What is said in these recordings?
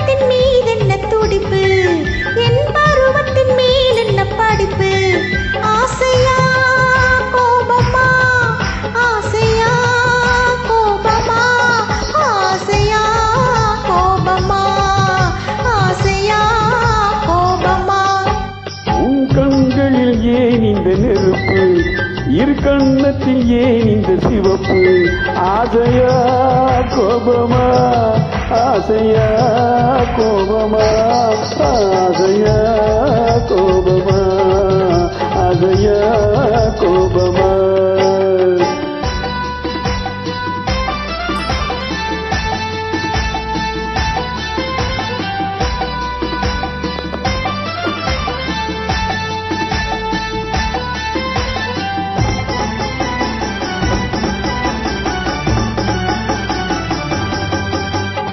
பழக்கத்தின் மீது என்ன துடிப்பு, என் பருவத்தின் மேல் என்ன படிப்பு. ஆசையா கோபமா, ஆசையா கோபமா, ஆசையா கோபமா, ஆசையா கோபமா. உன் கண்களில் ஏன் இந்த நெருப்பு, இரு கண்ணத்தில் ஏன் இந்த சிவப்பு. ஆசையா கோபமா, ஆசையா கோபமா, ஆசையா கோபமா, ஆசையா கோபமா.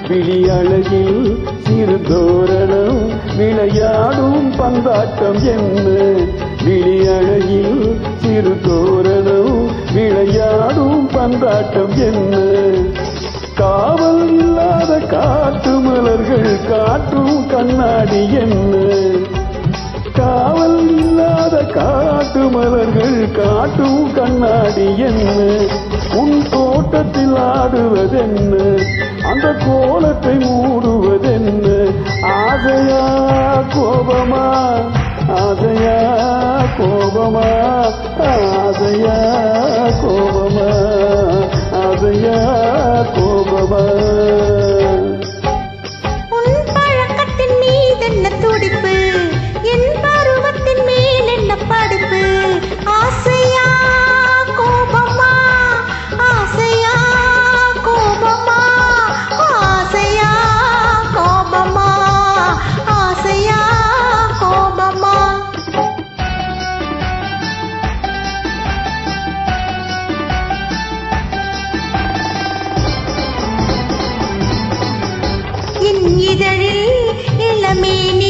விழியழகில் சிறு தோரணம், விளையாடும் பந்தாட்டம் என்ன. விழியழகில் சிறு தோரணம், விளையாடும் பந்தாட்டம் என்ன. காவல் இல்லாத காட்டு மலர்கள் காட்டும் கண்ணாடி என்ன. காவல் இல்லாத காட்டு மலர்கள் காட்டும் கண்ணாடி என்ன. உன் தோட்டத்தில் ஆடுவதென்ன, அந்த கோலத்தை மூடுவதென்ன. ஆசையா கோபமா, ஆசையா கோபமா, ஆசையா கோபமா, ஆசையா கோபமா. உன் பழக்கத்தின் மீது என்ன துடிப்பு, என் பருவத்தின் மேல் என்ன படிப்பு. ஆசையா கோபமா, ஆசையா கோபமா, ஆசையா கோபமா, ஆசையா கோபமா. என் இதழில் இளமேனி